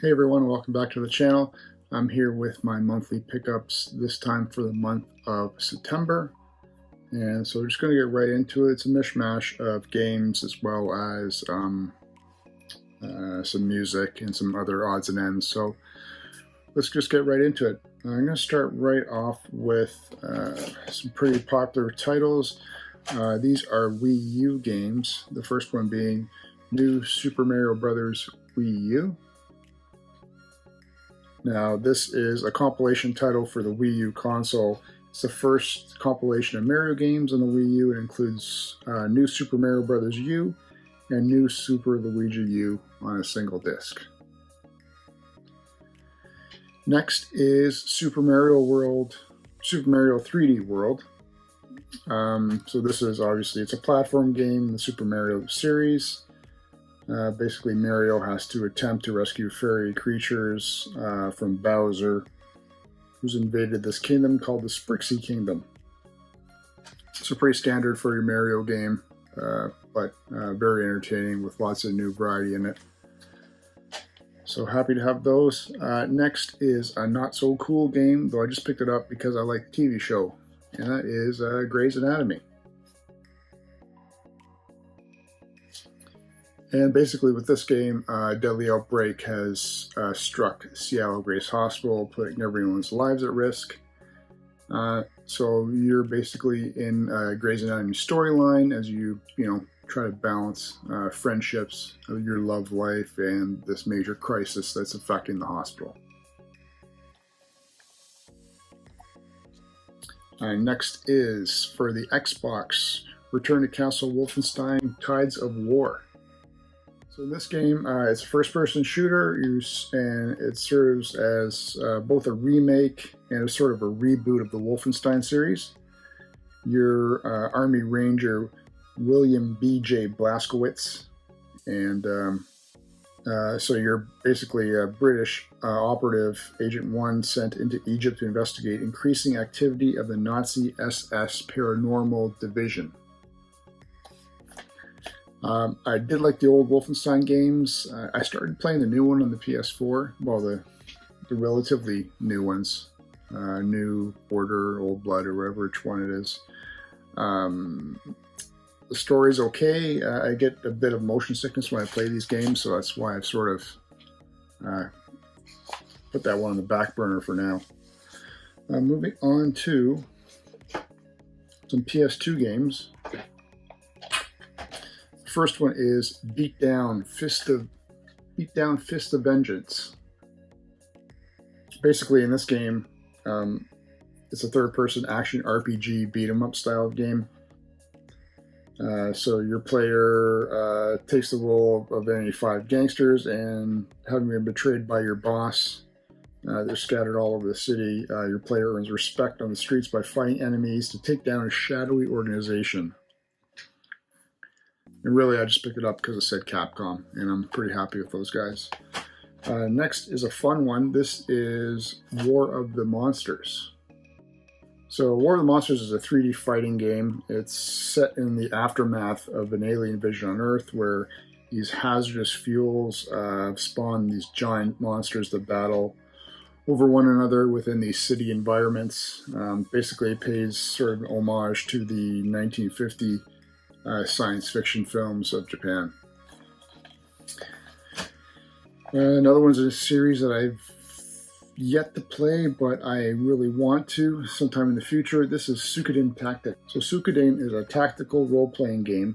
Hey everyone, welcome back to the channel. I'm here with my monthly pickups, this time for the month of September. And so we're just going to get right into it. It's a mishmash of games as well as some music and some other odds and ends. So let's just get right into it. I'm going to start right off with some pretty popular titles. These are Wii U games. The first one being New Super Mario Bros. Wii U. Now, this is a compilation title for the Wii U console. It's the first compilation of Mario games on the Wii U. It includes New Super Mario Bros. U and New Super Luigi U on a single disc. Next is Super Mario 3D World. So this is obviously, it's a platform game in the Super Mario series. Basically, Mario has to attempt to rescue fairy creatures from Bowser, who's invaded this kingdom called the Sprixie Kingdom. It's a pretty standard for your Mario game, but very entertaining with lots of new variety in it. So happy to have those. Next is a not so cool game, though I just picked it up because I like the TV show, and that is Grey's Anatomy. And basically with this game, a deadly outbreak has struck Seattle Grace Hospital, putting everyone's lives at risk. So you're basically in Grey's Anatomy storyline as you try to balance friendships, your love life, and this major crisis that's affecting the hospital. Next is for the Xbox, Return to Castle Wolfenstein Tides of War. So in this game, it's a first-person shooter, and it serves as both a remake and a sort of a reboot of the Wolfenstein series. Your Army Ranger, William B.J. Blazkowicz, and so you're basically a British operative, Agent 1, sent into Egypt to investigate increasing activity of the Nazi SS Paranormal Division. I did like the old Wolfenstein games. I started playing the new one on the PS4. Well, the relatively new ones. New Order, Old Blood, or whatever which one it is. The story's okay. I get a bit of motion sickness when I play these games, so that's why I've sort of put that one on the back burner for now. Moving on to some PS2 games. First one is Beatdown Fist of Vengeance. Basically, in this game, it's a third-person action RPG beat-em-up style game. So your player takes the role of any 5 gangsters, and having been betrayed by your boss, they're scattered all over the city. Your player earns respect on the streets by fighting enemies to take down a shadowy organization. And really, I just picked it up because it said Capcom, and I'm pretty happy with those guys. Next is a fun one. This is War of the Monsters. So War of the Monsters is a 3D fighting game. It's set in the aftermath of an alien invasion on Earth, where these hazardous fuels spawn these giant monsters that battle over one another within these city environments. Basically, it pays sort of an homage to the 1950 science fiction films of Japan. Another one's a series that I've yet to play, but I really want to sometime in the future. This is Suikoden Tactic. So Suikoden is a tactical role-playing game.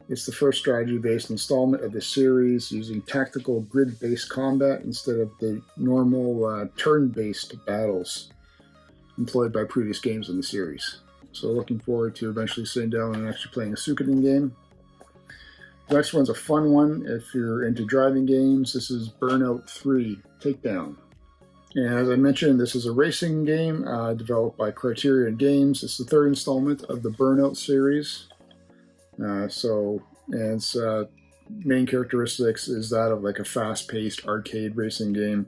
It's the first strategy-based installment of the series, using tactical grid-based combat instead of the normal turn-based battles employed by previous games in the series. So looking forward to eventually sitting down and actually playing a Suikoden game. The next one's a fun one if you're into driving games. This is Burnout 3 Takedown. And as I mentioned, this is a racing game developed by Criterion Games. It's the third installment of the Burnout series. Its main characteristics is that of like a fast-paced arcade racing game.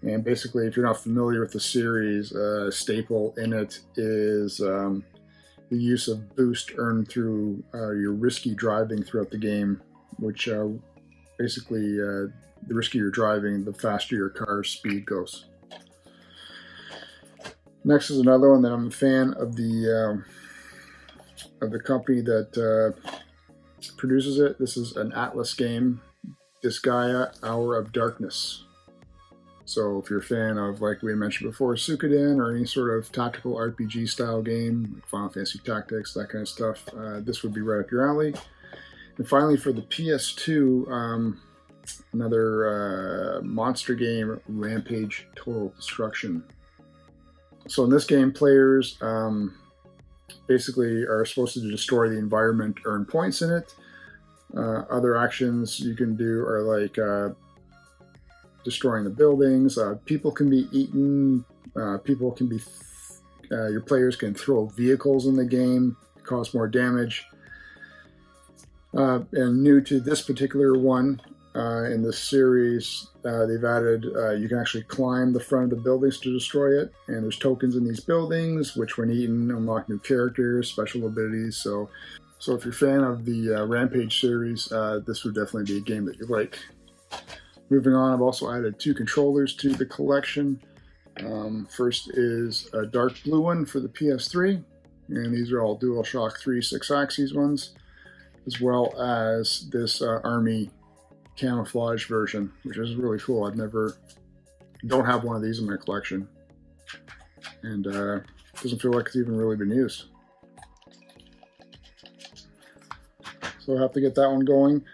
And basically, if you're not familiar with the series, a staple in it is the use of boost earned through your risky driving throughout the game, which basically the riskier you're driving, the faster your car's speed goes. Next is another one that I'm a fan of the company that produces it. This is an Atlas game, Disgaea Hour of Darkness. So if you're a fan of, like we mentioned before, Suikoden or any sort of tactical RPG style game, like Final Fantasy Tactics, that kind of stuff, this would be right up your alley. And finally, for the PS2, another monster game, Rampage Total Destruction. So in this game, players basically are supposed to destroy the environment, earn points in it. Other actions you can do are like destroying the buildings. People can be eaten. Your players can throw vehicles in the game, cause more damage. And new to this particular one, in this series, they've added you can actually climb the front of the buildings to destroy it, and there's tokens in these buildings which, when eaten, unlock new characters, special abilities. So if you're a fan of the Rampage series, this would definitely be a game that you like. Moving on, I've also added 2 controllers to the collection. First is a dark blue one for the PS3, and these are all DualShock 3 6-axis ones, as well as this Army camouflage version, which is really cool. Don't have one of these in my collection, and doesn't feel like it's even really been used. So I have to get that one going.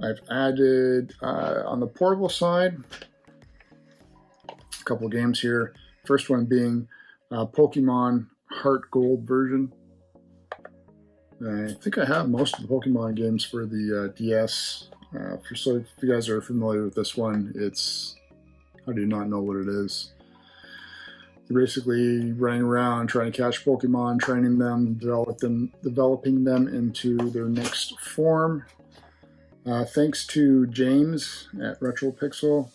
I've added, on the portable side, a couple of games here. First one being Pokemon Heart Gold version. I think I have most of the Pokemon games for the DS. So if you guys are familiar with this one, how do you not know what it is? You're basically running around trying to catch Pokemon, training them, developing them into their next form. Thanks to James at RetroPixel,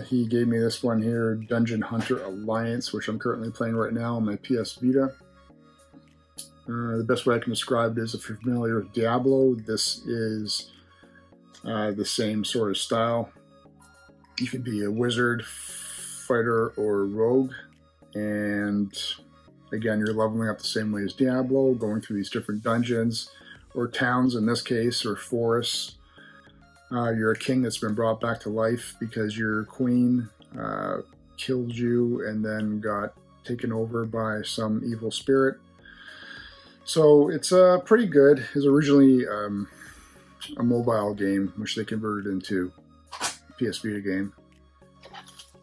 he gave me this one here, Dungeon Hunter Alliance, which I'm currently playing right now on my PS Vita. The best way I can describe it is, if you're familiar with Diablo, this is the same sort of style. You can be a wizard, fighter, or rogue, and again, you're leveling up the same way as Diablo, going through these different dungeons, or towns in this case, or forests. You're a king that's been brought back to life because your queen killed you and then got taken over by some evil spirit. So it's pretty good. It's originally a mobile game, which they converted into a PS Vita game.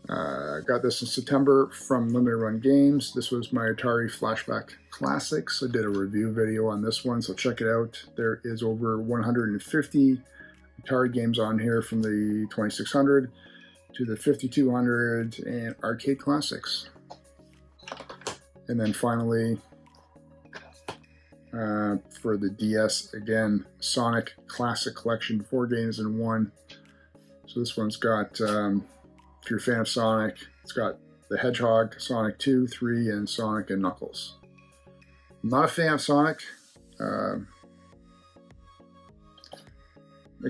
Got this in September from Limited Run Games. This was my Atari Flashback Classics. I did a review video on this one, so check it out. There is over 150 Atari games on here, from the 2600 to the 5200 and arcade classics. And then finally, for the DS, again, Sonic Classic Collection, 4 games in 1. So this one's got, if you're a fan of Sonic, it's got the Hedgehog, Sonic 2, 3, and Sonic and Knuckles. I'm not a fan of Sonic. I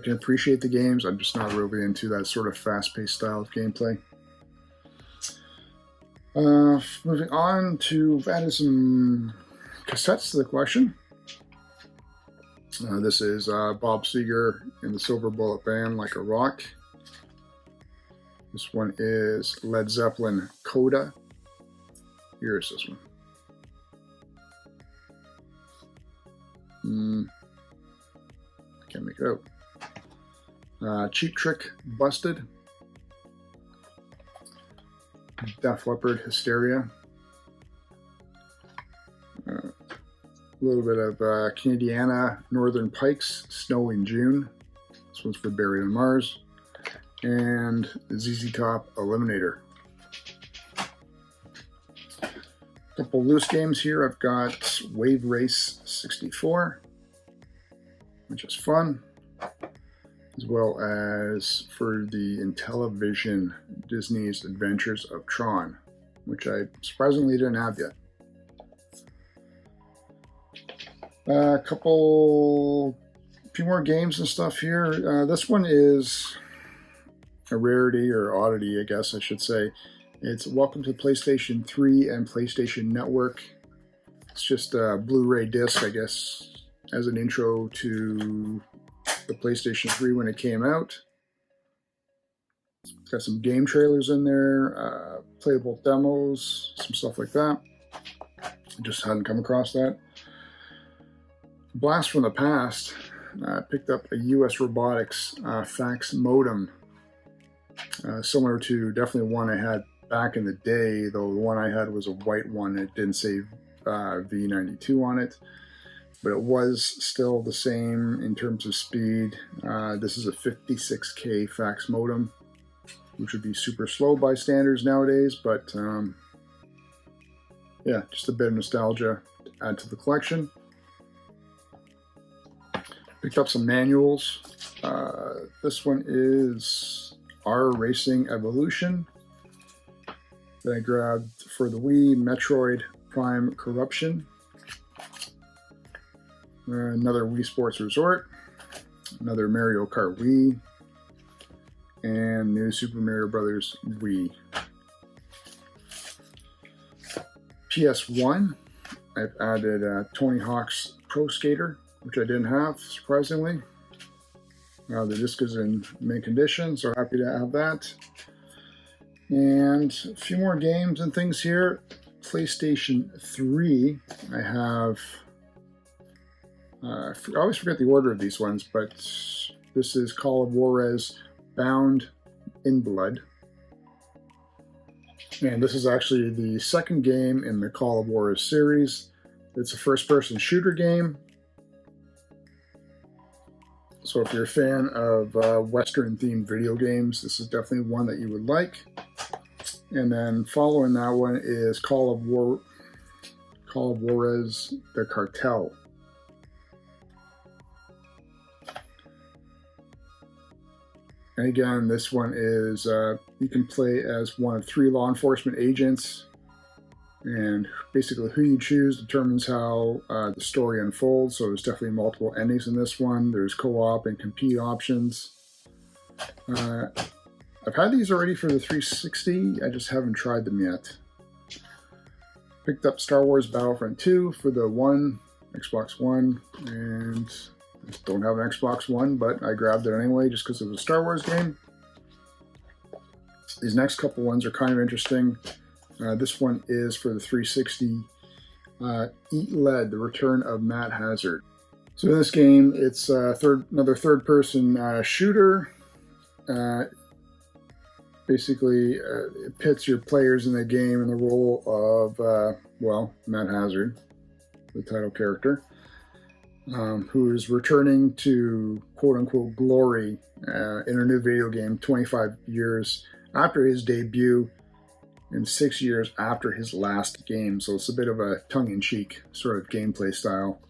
can appreciate the games. I'm just not really into that sort of fast-paced style of gameplay. Moving on to, I've added some cassettes to the collection. This is Bob Seger and the Silver Bullet Band, Like a Rock. This one is Led Zeppelin, Coda. Here's this one. I can't make it out. Cheap Trick, Busted. Def Leppard, Hysteria. A little bit of Canadiana, Northern Pikes, Snow in June. This one's for Buried on Mars. And ZZ Top, Eliminator. A couple loose games here. I've got Wave Race 64, which is fun, as well as for the Intellivision, Disney's Adventures of Tron, which I surprisingly didn't have yet. A few more games and stuff here. This one is a rarity or oddity, I guess I should say. It's Welcome to PlayStation 3 and PlayStation Network. It's just a Blu-ray disc, I guess, as an intro to the PlayStation 3 when it came out. It's got some game trailers in there, playable demos, some stuff like that. I just hadn't come across that. Blast from the past. I picked up a US Robotics fax modem, similar to definitely one I had back in the day, though the one I had was a white one. It didn't say V92 on it, but it was still the same in terms of speed. This is a 56K fax modem, which would be super slow by standards nowadays, but yeah, just a bit of nostalgia to add to the collection. Picked up some manuals. This one is R Racing Evolution that I grabbed for the Wii, Metroid Prime Corruption. Another Wii Sports Resort. Another Mario Kart Wii. And new Super Mario Brothers Wii. PS1, I've added Tony Hawk's Pro Skater, which I didn't have, surprisingly. The disc is in mint condition, so happy to have that. And a few more games and things here. PlayStation 3, I have... I always forget the order of these ones, but this is Call of Juarez Bound in Blood. And this is actually the second game in the Call of Juarez series. It's a first-person shooter game. So if you're a fan of Western-themed video games, this is definitely one that you would like. And then following that one is Call of Juarez, The Cartel. And again, this one is, you can play as one of 3 law enforcement agents, and basically who you choose determines how the story unfolds. So there's definitely multiple endings in this one. There's co-op and compete options. I've had these already for the 360, I just haven't tried them yet. Picked up Star Wars Battlefront 2 for the Xbox One, and I just don't have an Xbox One, but I grabbed it anyway just because it was a Star Wars game. These next couple ones are kind of interesting. This one is for the 360, Eat Lead, The Return of Matt Hazard. So in this game, it's another third-person shooter. Basically, it pits your players in the game in the role of, well, Matt Hazard, the title character, who is returning to quote-unquote glory in a new video game 25 years after his debut and 6 years after his last game. So it's a bit of a tongue-in-cheek sort of gameplay style.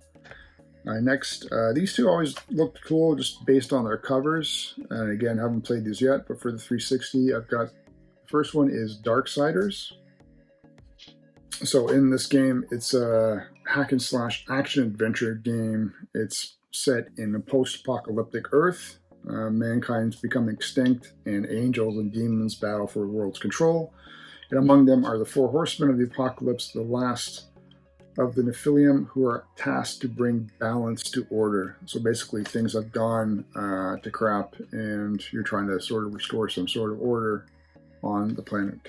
Next, these two always looked cool just based on their covers. And again, haven't played these yet, but for the 360, I've got, the first one is Darksiders. So in this game, it's a hack and slash action adventure game. It's set in a post-apocalyptic Earth. Mankind's become extinct, and angels and demons battle for the world's control. And among them are the 4 horsemen of the apocalypse, the last of the Nephilim, who are tasked to bring balance to order. So basically things have gone to crap, and you're trying to sort of restore some sort of order on the planet.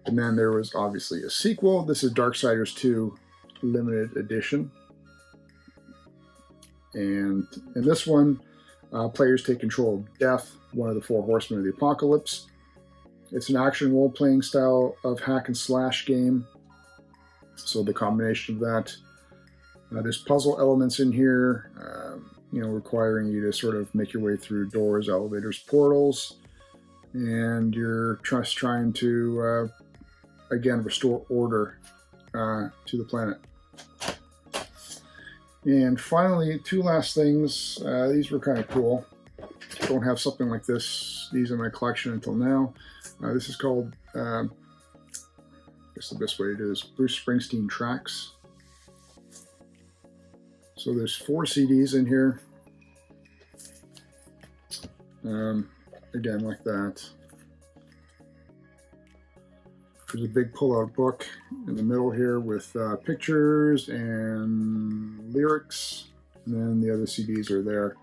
And then there was obviously a sequel. This is Darksiders 2 Limited Edition. And in this one, players take control of Death, one of the 4 horsemen of the apocalypse. It's an action role-playing style of hack and slash game. So the combination of that, there's puzzle elements in here, requiring you to sort of make your way through doors, elevators, portals, and you're just trying to, again, restore order to the planet. And finally, 2 last things. These were kind of cool. Don't have something like these in my collection until now. This is called, I guess the best way to do this, Bruce Springsteen Tracks. So there's 4 CDs in here. again like that. There's a big pull-out book in the middle here with pictures and lyrics, and then the other CDs are there.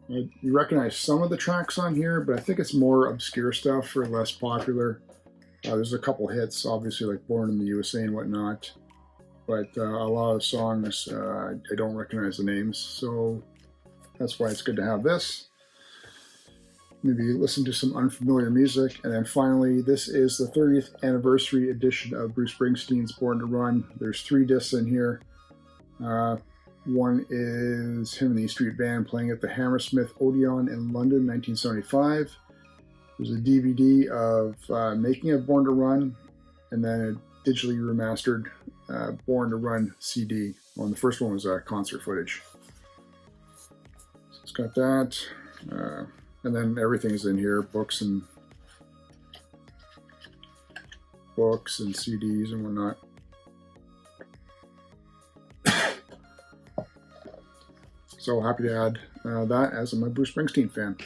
You recognize some of the tracks on here, but I think it's more obscure stuff or less popular. There's a couple hits, obviously, like Born in the USA and whatnot, but a lot of songs I don't recognize the names, so that's why it's good to have this. Maybe listen to some unfamiliar music. And then finally, this is the 30th anniversary edition of Bruce Springsteen's Born to Run. There's 3 discs in here. One is him and the E Street Band playing at the Hammersmith Odeon in London, 1975. There's a DVD of making of Born to Run, and then a digitally remastered Born to Run CD. Well, the first one was concert footage. So it's got that. And then everything's in here, books and CDs and whatnot. So happy to add that as I'm a Bruce Springsteen fan.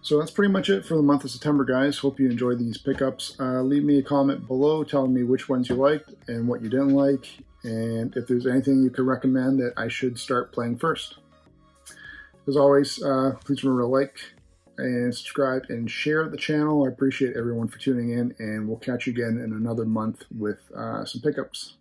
So that's pretty much it for the month of September, guys. Hope you enjoyed these pickups. Leave me a comment below telling me which ones you liked and what you didn't like, and if there's anything you could recommend that I should start playing first. As always, please remember to like and subscribe and share the channel. I appreciate everyone for tuning in, and we'll catch you again in another month with some pickups.